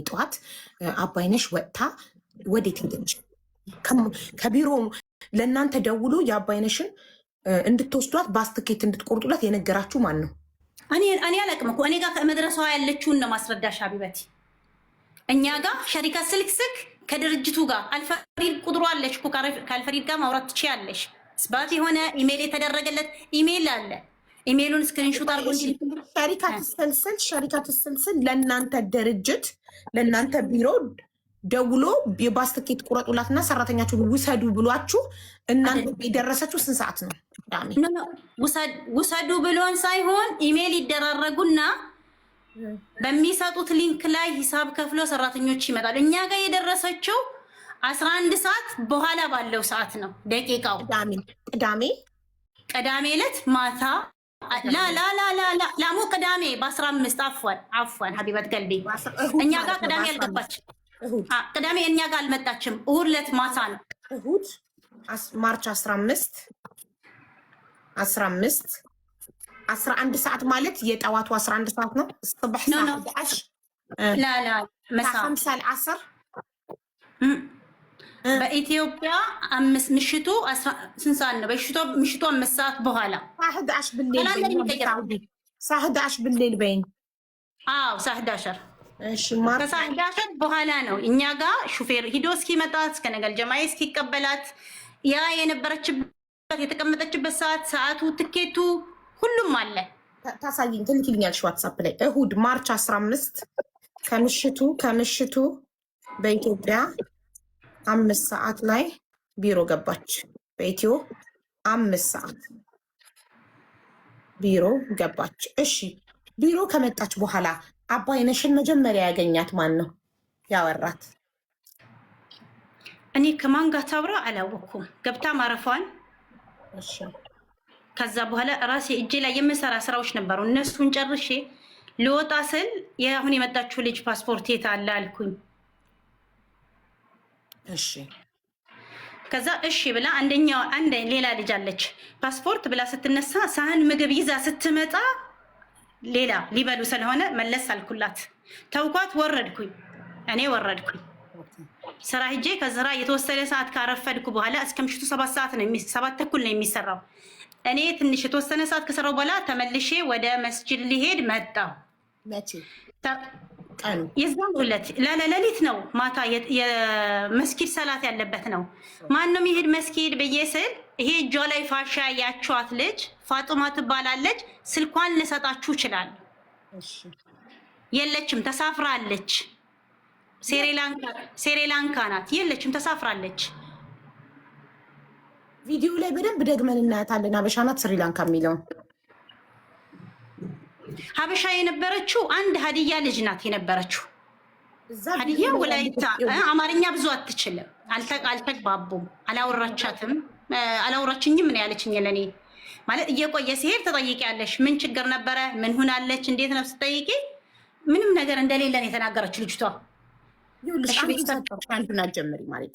ጠዋት አባይነሽ ወጥታ ወዴት ሄደች? ከቢሮ ለእናንተ ደውሎ የአባይነሽን እንድትወስዷት ባስትኬት እንድትቆርጡላት የነገራችሁ ማን ነው? እኔ አላቅም እኮ እኔ ጋር ከመድረሳዋ ያለችውን ነው ማስረዳሽ ሀቢበቲ። እኛ ጋር ሸሪካ ስልክስክ ከድርጅቱ ጋር አልፈሪድ ቁጥሩ አለሽ እኮ ከአልፈሪድ ጋር ማውራት ትችያለሽ። ስባት የሆነ ኢሜል የተደረገለት ኢሜል አለ። ኢሜሉን ስክሪንሾት አድርጎ ሸሪካ ትስልስል ለእናንተ ድርጅት ለእናንተ ቢሮ ደውሎ የባስትኬት ቁረጡላትና ሰራተኛችሁ ውሰዱ ብሏችሁ እናንተ የደረሰችው ስንት ሰዓት ነው? ውሰዱ ብሎን ሳይሆን ኢሜል ይደራረጉና በሚሰጡት ሊንክ ላይ ሂሳብ ከፍሎ ሰራተኞች ይመጣሉ። እኛ ጋር የደረሰችው 11 ሰዓት በኋላ ባለው ሰዓት ነው ደቂቃው። ቅዳሜ ዕለት ማታ ላሙ ቅዳሜ በ15 አፏን ሀቢበት ገልቤ እኛ ጋር ቅዳሜ አልገባች። ቅዳሜ እኛ ጋር አልመጣችም። እሁድ ዕለት ማታ ነው። እሁድ ማርች 15 11 ሰዓት ማለት የጠዋቱ 11 ሰዓት ነው። الصبح الساعة 11 لا مساء 5 العصر በኢትዮጵያ ምሽቱ ስንት ሰዓት ነው? ምሽቱ 5 ሰዓት በኋላ 11 بالليل الساعة 11 بالليل بين الساعة 11 እሺ ከሰዓት 11 በኋላ ነው እኛ ጋር ሹፌር ሂዶ እስኪመጣ እስከ ነገል ጀማይ እስኪቀበላት ያ የነበረችበት የተቀመጠችበት ሰዓቱ ትኬቱ ሁሉም አለ። ታሳይኝ ትልኪልኛለሽ ዋትስአፕ ላይ። እሁድ ማርች 15 ከምሽቱ በኢትዮጵያ 5 ሰዓት ላይ ቢሮ ገባች። በኢትዮ 5 ሰዓት ቢሮ ገባች። እሺ ቢሮ ከመጣች በኋላ አባይነሽን መጀመሪያ ያገኛት ማን ነው ያወራት? እኔ ከማን ጋር ታብራ አላወኩም። ገብታ ማረፏን እሺ ከዛ በኋላ ራሴ እጄ ላይ የምሰራ ስራዎች ነበሩ። እነሱን ጨርሼ ልወጣ ስል የአሁን የመጣችው ልጅ ፓስፖርት የት አለ አልኩኝ። እሺ ከዛ እሺ ብላ ሌላ ልጅ አለች ፓስፖርት ብላ ስትነሳ ሳህን ምግብ ይዛ ስትመጣ ሌላ ሊበሉ ስለሆነ መለስ አልኩላት። ተውኳት። እኔ ወረድኩኝ ስራ ሂጄ ከስራ የተወሰነ ሰዓት ካረፈድኩ በኋላ እስከ ምሽቱ 7 ሰዓት ነው 7 ተኩል ነው የሚሰራው። እኔ ትንሽ የተወሰነ ሰዓት ከሰራው በኋላ ተመልሼ ወደ መስጂድ ሊሄድ መጣሁ። መቼ ቀኑ? የዛን ዕለት ሌሊት ነው ማታ የመስጊድ ሰላት ያለበት ነው። ማንም ይሄድ መስጊድ ብዬ ስል ይሄ እጇ ላይ ፋሻ ያያችኋት ልጅ ፋጡማ ትባላለች። ስልኳን ልሰጣችሁ ይችላል። የለችም፣ ተሳፍራለች። ስሪላንካ ናት። የለችም፣ ተሳፍራለች። ቪዲዮ ላይ በደንብ ደግመን እናያታለን። ሀበሻ ናት ስሪላንካ የሚለውን ሀበሻ የነበረችው አንድ ሀዲያ ልጅ ናት የነበረችው። ሀዲያ ወላይታ አማርኛ ብዙ አትችልም። አልተግባቡም። አላወራችኝም ምን ያለችኝ ለኔ ማለት እየቆየ ሲሄድ ተጠይቂያለሽ ምን ችግር ነበረ ምን ሆናለች እንዴት ነው ስትጠይቂ ምንም ነገር እንደሌለን የተናገረችው ልጅቷ። ይኸውልሽ አንዱን ጀምሪ ማለት